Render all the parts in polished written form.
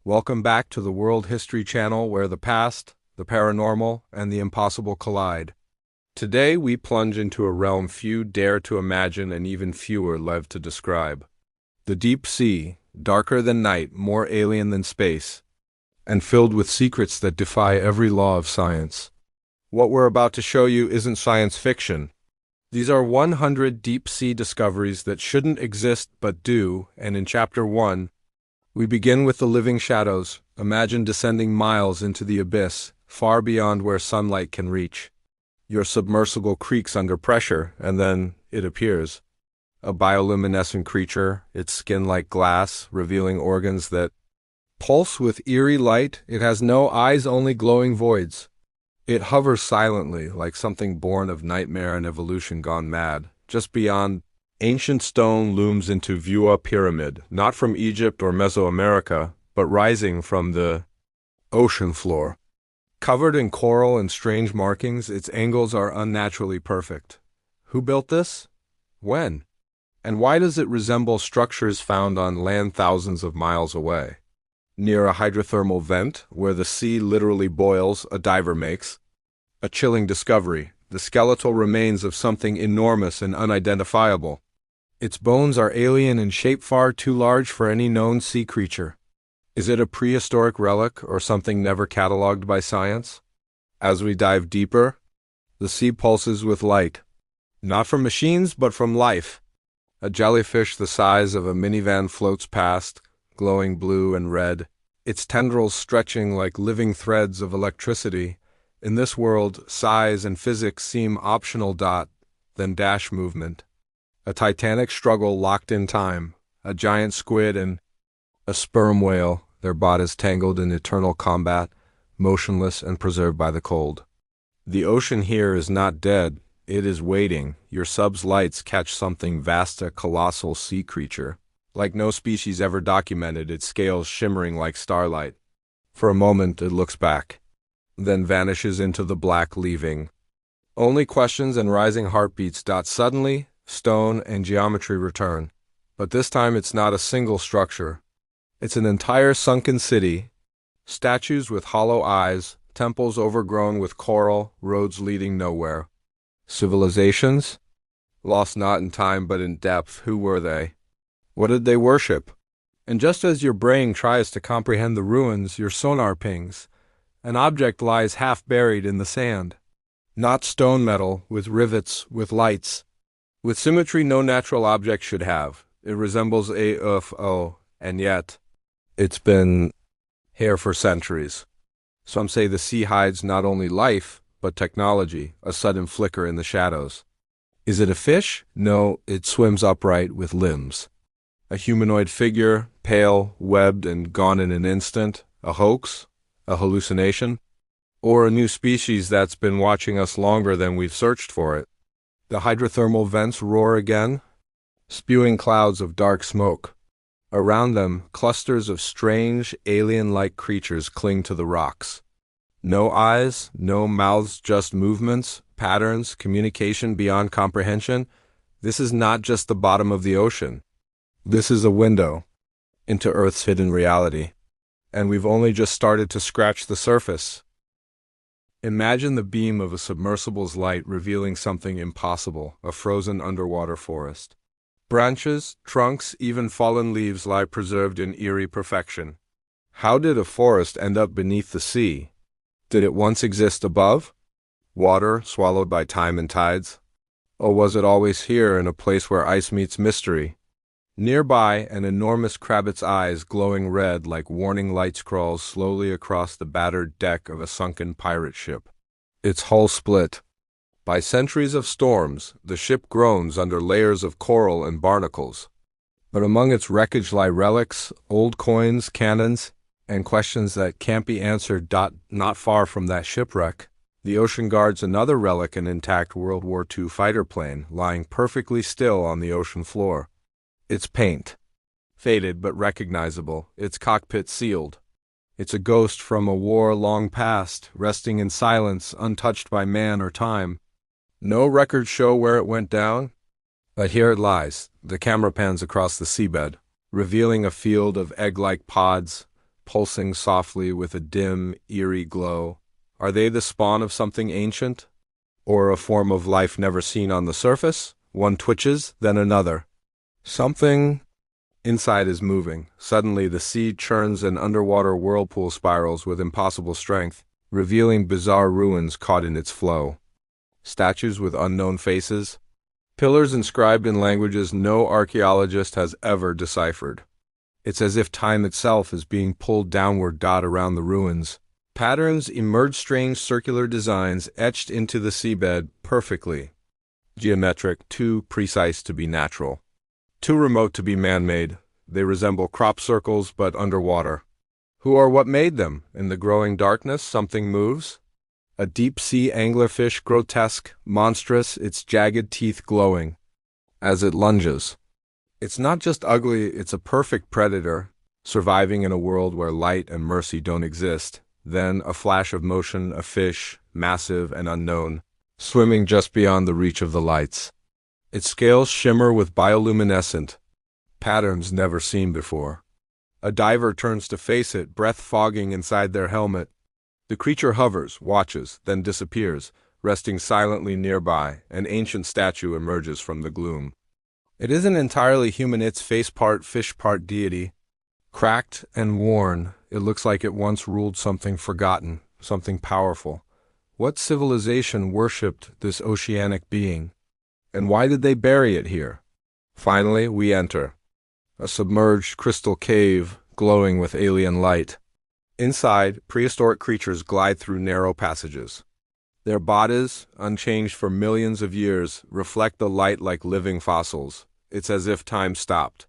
Welcome back to the World History Channel, where the past, the paranormal, and the impossible collide. Today we plunge into a realm few dare to imagine and even fewer live to describe. The deep sea, darker than night, more alien than space, and filled with secrets that defy every law of science. What we're about to show you isn't science fiction. These are 100 deep-sea discoveries that shouldn't exist but do, and in Chapter 1, we begin with the living shadows. Imagine descending miles into the abyss, far beyond where sunlight can reach. Your submersible creaks under pressure, and then it appears. A bioluminescent creature, its skin like glass, revealing organs that pulse with eerie light. It has no eyes, only glowing voids. It hovers silently, like something born of nightmare and evolution gone mad. Just beyond, ancient stone looms into view, a pyramid, not from Egypt or Mesoamerica, but rising from the ocean floor. Covered in coral and strange markings, its angles are unnaturally perfect. Who built this? When? And why does it resemble structures found on land thousands of miles away? Near a hydrothermal vent, where the sea literally boils, a diver makes a chilling discovery: the skeletal remains of something enormous and unidentifiable. Its bones are alien in shape, far too large for any known sea creature. Is it a prehistoric relic or something never catalogued by science? As we dive deeper, the sea pulses with light. Not from machines, but from life. A jellyfish the size of a minivan floats past, glowing blue and red, its tendrils stretching like living threads of electricity. In this world, size and physics seem optional. Then dash movement. A titanic struggle locked in time. A giant squid and a sperm whale, their bodies tangled in eternal combat, motionless and preserved by the cold. The ocean here is not dead, it is waiting. Your sub's lights catch something vast, a colossal sea creature. Like no species ever documented, its scales shimmering like starlight. For a moment it looks back, then vanishes into the black, leaving only questions and rising heartbeats. Suddenly, stone and geometry return. But this time it's not a single structure. It's an entire sunken city. Statues with hollow eyes, temples overgrown with coral, roads leading nowhere. Civilizations? Lost not in time but in depth. Who were they? What did they worship? And just as your brain tries to comprehend the ruins, your sonar pings. An object lies half buried in the sand. Not stone metal, with rivets, with lights. With symmetry no natural object should have. It resembles a UFO, and yet it's been here for centuries. Some say the sea hides not only life, but technology, a sudden flicker in the shadows. Is it a fish? No, it swims upright with limbs. A humanoid figure, pale, webbed, and gone in an instant. A hoax? A hallucination? Or a new species that's been watching us longer than we've searched for it? The hydrothermal vents roar again, spewing clouds of dark smoke. Around them, clusters of strange, alien-like creatures cling to the rocks. No eyes, no mouths, just movements, patterns, communication beyond comprehension. This is not just the bottom of the ocean. This is a window into Earth's hidden reality. And we've only just started to scratch the surface. Imagine the beam of a submersible's light revealing something impossible, a frozen underwater forest. Branches, trunks, even fallen leaves lie preserved in eerie perfection. How did a forest end up beneath the sea? Did it once exist above? Water swallowed by time and tides? Or was it always here, in a place where ice meets mystery? Nearby, an enormous crabbit's eyes, glowing red like warning lights, crawls slowly across the battered deck of a sunken pirate ship. Its hull split. By centuries of storms, the ship groans under layers of coral and barnacles. But among its wreckage lie relics, old coins, cannons, and questions that can't be answered. Not far from that shipwreck, the ocean guards another relic, an intact World War II fighter plane, lying perfectly still on the ocean floor. Its paint, faded but recognizable, its cockpit sealed. It's a ghost from a war long past, resting in silence, untouched by man or time. No records show where it went down, but here it lies. The camera pans across the seabed, revealing a field of egg-like pods, pulsing softly with a dim, eerie glow. Are they the spawn of something ancient? Or a form of life never seen on the surface? One twitches, then another. Something inside is moving. Suddenly, the sea churns and underwater whirlpool spirals with impossible strength, revealing bizarre ruins caught in its flow. Statues with unknown faces. Pillars inscribed in languages no archaeologist has ever deciphered. It's as if time itself is being pulled downward around the ruins. Patterns emerge, strange circular designs etched into the seabed perfectly. Geometric, too precise to be natural. Too remote to be man-made. They resemble crop circles but underwater. Who or what made them? In the growing darkness, something moves. A deep-sea anglerfish, grotesque, monstrous, its jagged teeth glowing as it lunges. It's not just ugly, it's a perfect predator, surviving in a world where light and mercy don't exist. Then, a flash of motion, a fish, massive and unknown, swimming just beyond the reach of the lights. Its scales shimmer with bioluminescent patterns never seen before. A diver turns to face it, breath fogging inside their helmet. The creature hovers, watches, then disappears, resting silently nearby. An ancient statue emerges from the gloom. It isn't entirely human, it's face part fish, part deity. Cracked and worn, it looks like it once ruled something forgotten, something powerful. What civilization worshipped this oceanic being? And why did they bury it here? Finally, we enter. A submerged crystal cave, glowing with alien light. Inside, prehistoric creatures glide through narrow passages. Their bodies, unchanged for millions of years, reflect the light like living fossils. It's as if time stopped,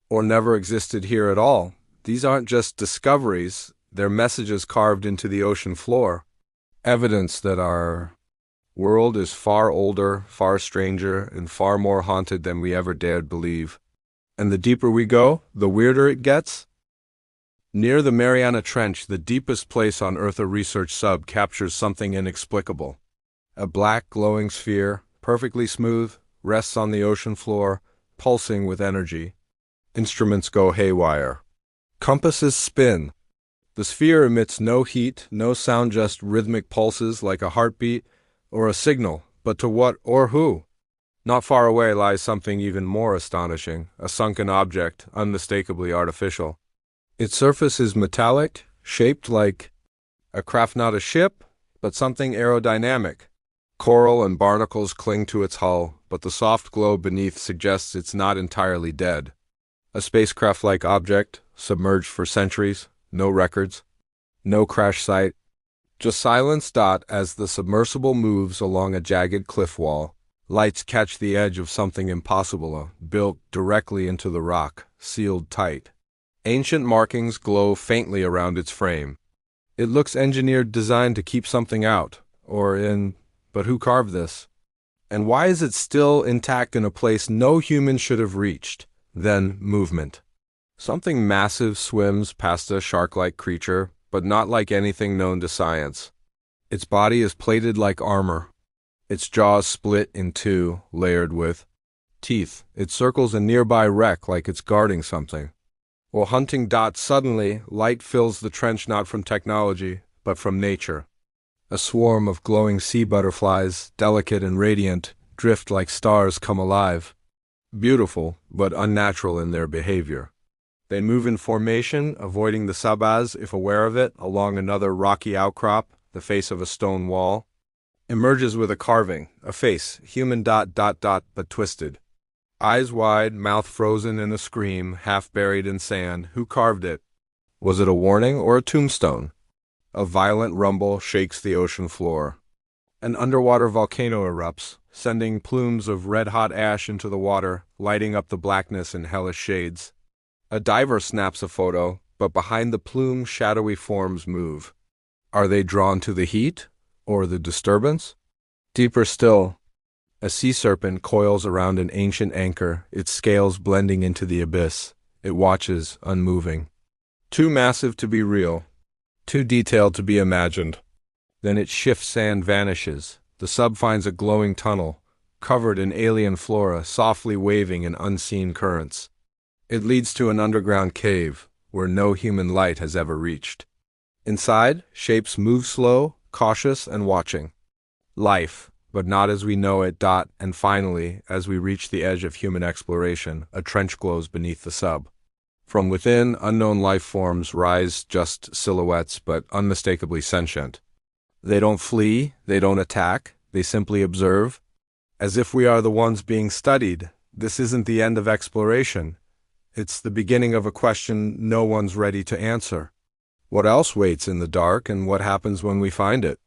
or never existed here at all. These aren't just discoveries, they're messages carved into the ocean floor. Evidence that our world is far older, far stranger, and far more haunted than we ever dared believe. And the deeper we go, the weirder it gets. Near the Mariana Trench, the deepest place on Earth, a research sub captures something inexplicable. A black, glowing sphere, perfectly smooth, rests on the ocean floor, pulsing with energy. Instruments go haywire. Compasses spin. The sphere emits no heat, no sound, just rhythmic pulses like a heartbeat or a signal. But to what or who? Not far away lies something even more astonishing, a sunken object, unmistakably artificial. Its surface is metallic, shaped like a craft, not a ship, but something aerodynamic. Coral and barnacles cling to its hull, but the soft glow beneath suggests it's not entirely dead. A spacecraft-like object, submerged for centuries, no records, no crash site, just silence. As the submersible moves along a jagged cliff wall, lights catch the edge of something impossible, built directly into the rock, sealed tight. Ancient markings glow faintly around its frame. It looks engineered, designed to keep something out, or in, but who carved this? And why is it still intact in a place no human should have reached? Then movement. Something massive swims past a shark-like creature, but not like anything known to science. Its body is plated like armor. Its jaws split in two, layered with teeth. It circles a nearby wreck like it's guarding something. While hunting. Suddenly, light fills the trench, not from technology, but from nature. A swarm of glowing sea butterflies, delicate and radiant, drift like stars come alive. Beautiful, but unnatural in their behavior. They move in formation, avoiding the sabaz if aware of it, along another rocky outcrop, the face of a stone wall. Emerges with a carving, a face, human. But twisted. Eyes wide, mouth frozen in a scream, half buried in sand. Who carved it? Was it a warning or a tombstone? A violent rumble shakes the ocean floor. An underwater volcano erupts, sending plumes of red-hot ash into the water, lighting up the blackness in hellish shades. A diver snaps a photo, but behind the plume, shadowy forms move. Are they drawn to the heat, or the disturbance? Deeper still, a sea serpent coils around an ancient anchor, its scales blending into the abyss. It watches, unmoving. Too massive to be real, too detailed to be imagined. Then it shifts and vanishes. The sub finds a glowing tunnel, covered in alien flora, softly waving in unseen currents. It leads to an underground cave, where no human light has ever reached. Inside, shapes move slow, cautious, and watching. Life, but not as we know it. And finally, as we reach the edge of human exploration, a trench glows beneath the sub. From within, unknown life forms rise, just silhouettes, but unmistakably sentient. They don't flee, they don't attack, they simply observe. As if we are the ones being studied, this isn't the end of exploration. It's the beginning of a question no one's ready to answer. What else waits in the dark, and what happens when we find it?